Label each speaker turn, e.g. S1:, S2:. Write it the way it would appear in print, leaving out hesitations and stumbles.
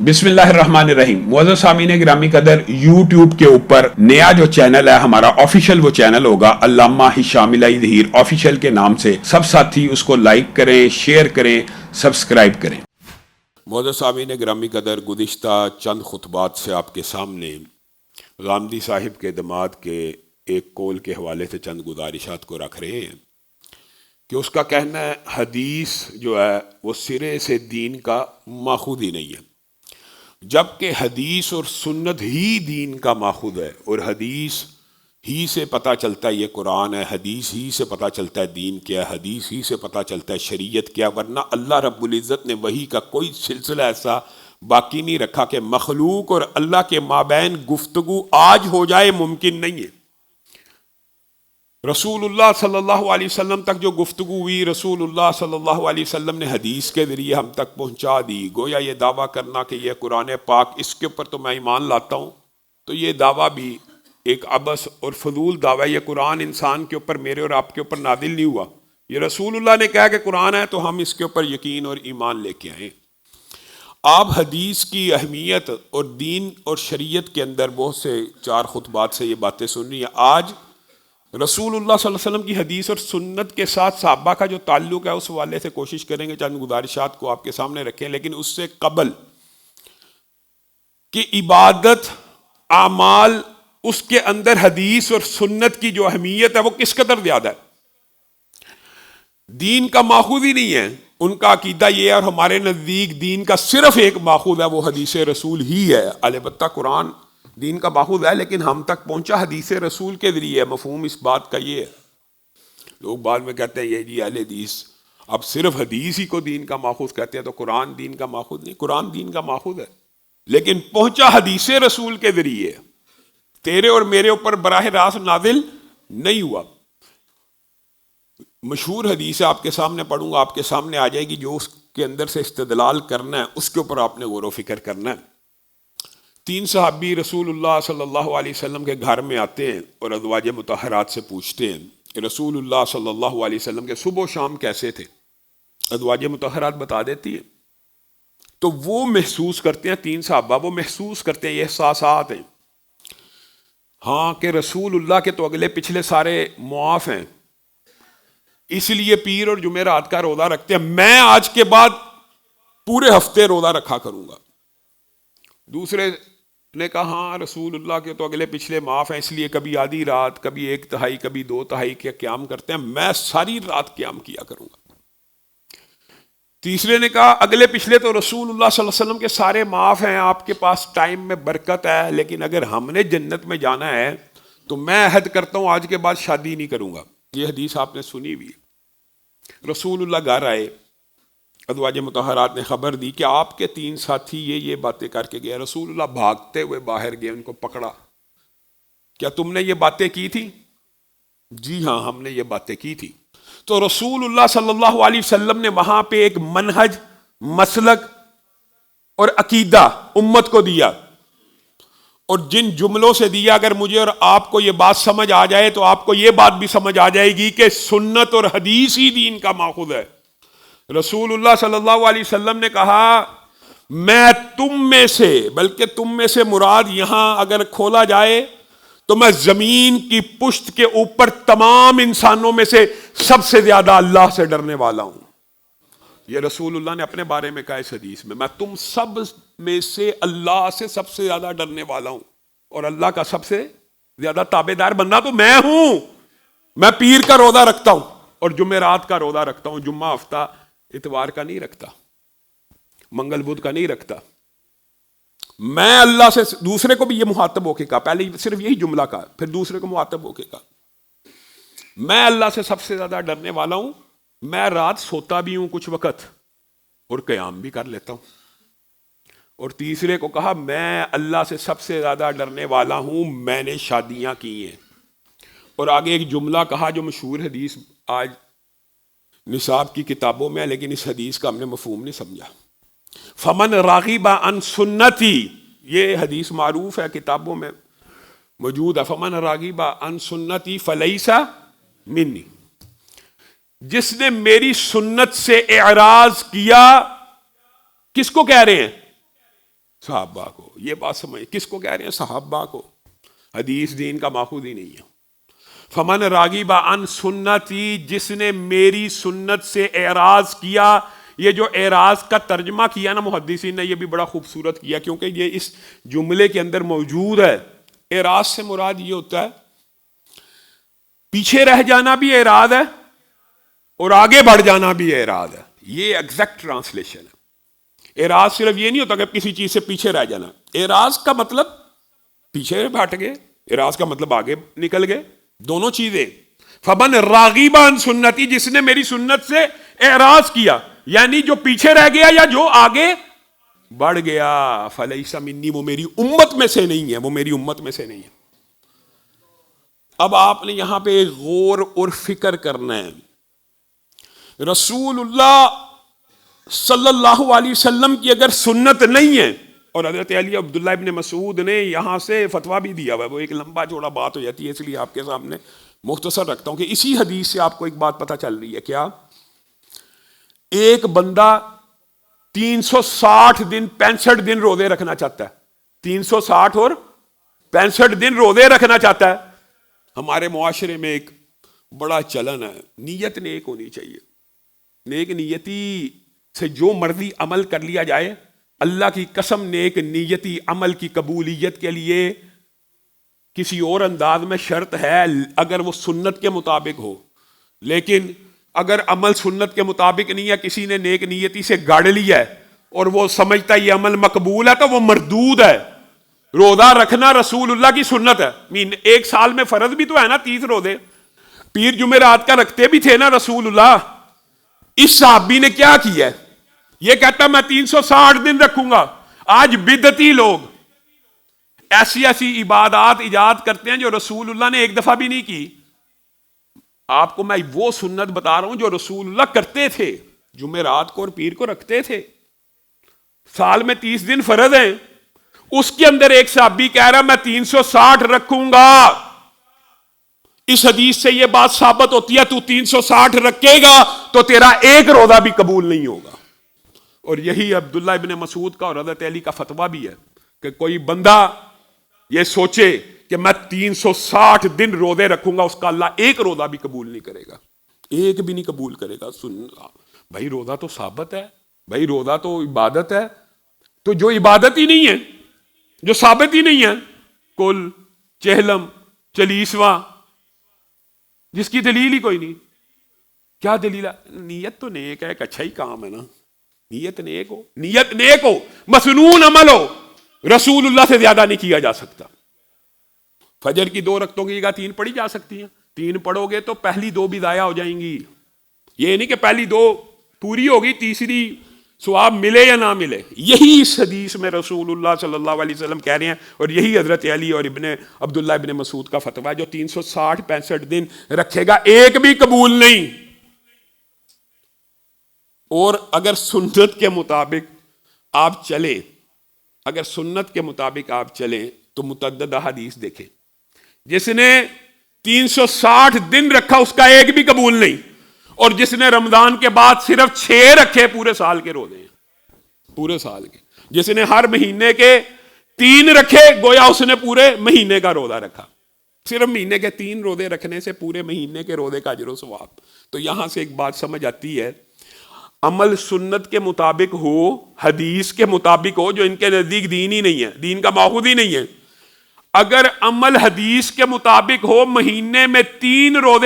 S1: بسم اللہ الرحمن الرحیم. معزز سامعین گرامی قدر، یوٹیوب کے اوپر نیا جو چینل ہے ہمارا آفیشیل، وہ چینل ہوگا علامہ ہشام الہی ظہیر آفیشیل کے نام سے. سب ساتھی اس کو لائک کریں، شیئر کریں، سبسکرائب کریں. معزز سامعین گرامی قدر، گزشتہ چند خطبات سے آپ کے سامنے غامدی صاحب کے دماد کے ایک قول کے حوالے سے چند گزارشات کو رکھ رہے ہیں کہ اس کا کہنا ہے حدیث جو ہے وہ سرے سے دین کا ماخوذ ہی نہیں ہے، جبکہ حدیث اور سنت ہی دین کا ماخوذ ہے، اور حدیث ہی سے پتہ چلتا ہے یہ قرآن ہے، حدیث ہی سے پتہ چلتا ہے دین کیا ہے، حدیث ہی سے پتہ چلتا ہے شریعت کیا. ورنہ اللہ رب العزت نے وحی کا کوئی سلسلہ ایسا باقی نہیں رکھا کہ مخلوق اور اللہ کے مابین گفتگو آج ہو جائے، ممکن نہیں ہے. رسول اللہ صلی اللہ علیہ وسلم تک جو گفتگو ہوئی، رسول اللہ صلی اللہ علیہ وسلم نے حدیث کے ذریعے ہم تک پہنچا دی. گویا یہ دعویٰ کرنا کہ یہ قرآن پاک، اس کے اوپر تو میں ایمان لاتا ہوں، تو یہ دعویٰ بھی ایک عبث اور فضول دعویٰ. یہ قرآن انسان کے اوپر، میرے اور آپ کے اوپر نازل نہیں ہوا، یہ رسول اللہ نے کہا کہ قرآن ہے تو ہم اس کے اوپر یقین اور ایمان لے کے آئیں. آپ حدیث کی اہمیت اور دین اور شریعت کے اندر بہت سے 4 خطبات سے یہ باتیں سن رہی ہیں. آج رسول اللہ صلی اللہ علیہ وسلم کی حدیث اور سنت کے ساتھ صحابہ کا جو تعلق ہے اس حوالے سے کوشش کریں گے چند گزارشات کو آپ کے سامنے رکھیں. لیکن اس سے قبل کہ عبادت، اعمال، اس کے اندر حدیث اور سنت کی جو اہمیت ہے وہ کس قدر زیادہ ہے. دین کا ماخوذ ہی نہیں ہے ان کا عقیدہ یہ ہے، اور ہمارے نزدیک دین کا صرف ایک ماخوذ ہے، وہ حدیث رسول ہی ہے. البتہ قرآن دین کا ماخوذ ہے، لیکن ہم تک پہنچا حدیث رسول کے ذریعے. مفہوم اس بات کا یہ ہے، لوگ بعد میں کہتے ہیں یہ جی اہل حدیث اب صرف حدیث ہی کو دین کا ماخوذ کہتے ہیں تو قرآن دین کا ماخوذ نہیں. قرآن دین کا ماخوذ ہے، لیکن پہنچا حدیث رسول کے ذریعے، تیرے اور میرے اوپر براہ راست نازل نہیں ہوا. مشہور حدیث آپ کے سامنے پڑھوں گا، آپ کے سامنے آ جائے گی. جو اس کے اندر سے استدلال کرنا ہے اس کے اوپر آپ نے غور و فکر کرنا ہے. 3 صحابی رسول اللہ صلی اللہ علیہ وسلم کے گھر میں آتے ہیں اور ازواج مطہرات سے پوچھتے ہیں کہ رسول اللہ صلی اللہ علیہ وسلم کے صبح و شام کیسے تھے. ازواج مطہرات بتا دیتی ہیں. تو وہ محسوس کرتے ہیں، 3 صحابہ وہ محسوس کرتے ہیں، یہ احساسات ہیں ہاں کہ رسول اللہ کے تو اگلے پچھلے سارے معاف ہیں، اس لیے پیر اور جمعرات کا روزہ رکھتے ہیں، میں آج کے بعد پورے ہفتے روزہ رکھا کروں گا. دوسرے نے کہا ہاں رسول اللہ کے تو اگلے پچھلے معاف ہیں، اس لیے کبھی آدھی رات، کبھی 1/3، کبھی 2/3 کے قیام کرتے ہیں، میں ساری رات قیام کیا کروں گا. تیسرے نے کہا اگلے پچھلے تو رسول اللہ صلی اللہ علیہ وسلم کے سارے معاف ہیں، آپ کے پاس ٹائم میں برکت ہے، لیکن اگر ہم نے جنت میں جانا ہے تو میں عہد کرتا ہوں آج کے بعد شادی نہیں کروں گا. یہ حدیث آپ نے سنی ہوئی. رسول اللہ گھر آئے، ازواج مطہرات نے خبر دی کہ آپ کے 3 ساتھی یہ باتیں کر کے گئے. رسول اللہ بھاگتے ہوئے باہر گئے، ان کو پکڑا. کیا تم نے یہ باتیں کی تھی؟ جی ہاں ہم نے یہ باتیں کی تھی. تو رسول اللہ صلی اللہ علیہ وسلم نے وہاں پہ ایک منہج، مسلک اور عقیدہ امت کو دیا، اور جن جملوں سے دیا اگر مجھے اور آپ کو یہ بات سمجھ آ جائے تو آپ کو یہ بات بھی سمجھ آ جائے گی کہ سنت اور حدیث ہی دین کا ماخوذ ہے. رسول اللہ صلی اللہ علیہ وسلم نے کہا میں تم میں سے، بلکہ تم میں سے مراد یہاں اگر کھولا جائے تو میں زمین کی پشت کے اوپر تمام انسانوں میں سے سب سے زیادہ اللہ سے ڈرنے والا ہوں. یہ رسول اللہ نے اپنے بارے میں کہا اس حدیث میں تم سب میں سے اللہ سے سب سے زیادہ ڈرنے والا ہوں، اور اللہ کا سب سے زیادہ تابعدار بندہ تو میں ہوں. میں پیر کا روزہ رکھتا ہوں اور جمعرات کا روزہ رکھتا ہوں، جمعہ ہفتہ اتوار کا نہیں رکھتا، منگل بدھ کا نہیں رکھتا. میں اللہ سے، دوسرے کو بھی یہ مخاطب ہو کے کہا، پہلے صرف یہی جملہ کہا، پھر دوسرے کو مخاطب ہو کے کہا میں اللہ سے سب سے زیادہ ڈرنے والا ہوں. میں رات سوتا بھی ہوں کچھ وقت اور قیام بھی کر لیتا ہوں. اور تیسرے کو کہا میں اللہ سے سب سے زیادہ ڈرنے والا ہوں، میں نے شادیاں کی ہیں. اور آگے ایک جملہ کہا جو مشہور حدیث آج نصاب کی کتابوں میں ہے، لیکن اس حدیث کا ہم نے مفہوم نہیں سمجھا. فمن راغب عن سنتی، یہ حدیث معروف ہے، کتابوں میں موجود ہے. فمن راغب عن سنتی فلیس منی، جس نے میری سنت سے اعراض کیا. کس کو کہہ رہے ہیں؟ صحابہ کو. یہ بات سمجھ, کس کو کہہ رہے ہیں؟ صحابہ کو. حدیث دین کا ماخوذ ہی نہیں ہے. فمن راغب عن سنتی, جس نے میری سنت سے اعراض کیا. یہ جو اعراض کا ترجمہ کیا نا محدثین نے, یہ بھی بڑا خوبصورت کیا, کیونکہ یہ اس جملے کے اندر موجود ہے. اعراض سے مراد یہ ہوتا ہے پیچھے رہ جانا بھی اعراض ہے اور آگے بڑھ جانا بھی اعراض ہے. یہ ایگزیکٹ ٹرانسلیشن ہے. اعراض صرف یہ نہیں ہوتا کہ کسی چیز سے پیچھے رہ جانا. اعراض کا مطلب پیچھے ہٹ گئے, اعراض کا مطلب آگے نکل گئے, دونوں چیزیں. فمن راغب عن سنتی, جس نے میری سنت سے اعراض کیا, یعنی جو پیچھے رہ گیا یا جو آگے بڑھ گیا. فلیس منی, وہ میری امت میں سے نہیں ہے, وہ میری امت میں سے نہیں ہے. اب آپ نے یہاں پہ غور اور فکر کرنا ہے. رسول اللہ صلی اللہ علیہ وسلم کی اگر سنت نہیں ہے, اور حضرت علی عبداللہ ابن مسعود نے یہاں سے فتویٰ بھی دیا ہوا ہے, وہ ایک لمبا چوڑا بات ہو جاتی ہے, اس لیے آپ کے سامنے مختصر رکھتا ہوں کہ اسی حدیث سے آپ کو ایک بات پتہ چل رہی ہے. کیا؟ ایک بندہ 360 دن 65 دن روزے رکھنا چاہتا ہے, 360 اور 65 دن روزے رکھنا چاہتا ہے. ہمارے معاشرے میں ایک بڑا چلن ہے, نیت نیک ہونی چاہیے. نیک نیتی سے جو مرضی عمل کر لیا جائے. اللہ کی قسم, نیک نیتی عمل کی قبولیت کے لیے کسی اور انداز میں شرط ہے اگر وہ سنت کے مطابق ہو. لیکن اگر عمل سنت کے مطابق نہیں ہے, کسی نے نیک نیتی سے گاڑ لیا ہے اور وہ سمجھتا ہے یہ عمل مقبول ہے, تو وہ مردود ہے. روزہ رکھنا رسول اللہ کی سنت ہے. ایک سال میں فرض بھی تو ہے نا 30 روزے. پیر جمعرات کا رکھتے بھی تھے نا رسول اللہ. اس صحابی نے کیا کیا ہے؟ یہ کہتا میں 360 دن رکھوں گا. آج بدعتی لوگ ایسی ایسی عبادات ایجاد کرتے ہیں جو رسول اللہ نے ایک دفعہ بھی نہیں کی. آپ کو میں وہ سنت بتا رہا ہوں جو رسول اللہ کرتے تھے. جمعرات کو اور پیر کو رکھتے تھے. سال میں 30 دن فرض ہیں, اس کے اندر ایک صحابی کہہ رہا میں 360 رکھوں گا. اس حدیث سے یہ بات ثابت ہوتی ہے تو 360 رکھے گا تو تیرا ایک روزہ بھی قبول نہیں ہوگا. اور یہی عبداللہ ابن مسعود کا اور حضرت علی کا فتویٰ بھی ہے کہ کوئی بندہ یہ سوچے کہ میں 360 دن روزے رکھوں گا, اس کا اللہ ایک روزہ بھی قبول نہیں کرے گا, ایک بھی نہیں قبول کرے گا. سن بھائی, روزہ تو ثابت ہے, بھائی روزہ تو عبادت ہے. تو جو عبادت ہی نہیں ہے, جو ثابت ہی نہیں ہے, کل چہلم چلیسواں, جس کی دلیل ہی کوئی نہیں. کیا دلیل ہے؟ نیت تو نیک ہے, ایک اچھا ہی کام ہے نا. نیت نیک ہو, نیت نیک ہو, مسنون عمل ہو, رسول اللہ سے زیادہ نہیں کیا جا سکتا. فجر کی 2 رکعتوں کی جگہ 3 پڑھی جا سکتی ہیں. 3 پڑھو گے تو پہلی 2 بھی ضائع ہو جائیں گی. یہ نہیں کہ پہلی 2 پوری ہوگی, تیسری ثواب ملے یا نہ ملے. یہی اس حدیث میں رسول اللہ صلی اللہ علیہ وسلم کہہ رہے ہیں, اور یہی حضرت علی اور عبداللہ ابن مسعود کا فتویٰ ہے. جو 360-65 دن رکھے گا ایک بھی قبول نہیں. اور اگر سنت کے مطابق آپ چلیں, اگر سنت کے مطابق آپ چلیں تو متعدد حدیث دیکھیں. جس نے 360 دن رکھا اس کا ایک بھی قبول نہیں, اور جس نے رمضان کے بعد صرف 6 رکھے پورے سال کے روزے ہیں, پورے سال کے. جس نے ہر مہینے کے 3 رکھے گویا اس نے پورے مہینے کا روزہ رکھا. صرف مہینے کے 3 روزے رکھنے سے پورے مہینے کے روزے کا اجر و ثواب. تو یہاں سے ایک بات سمجھ آتی ہے, عمل سنت کے مطابق ہو, حدیث کے مطابق ہو, جو ان کے نزدیک دین ہی نہیں ہے, دین کا ماخوذ ہی نہیں ہے. اگر عمل حدیث کے مطابق ہو, مہینے میں 3 روزے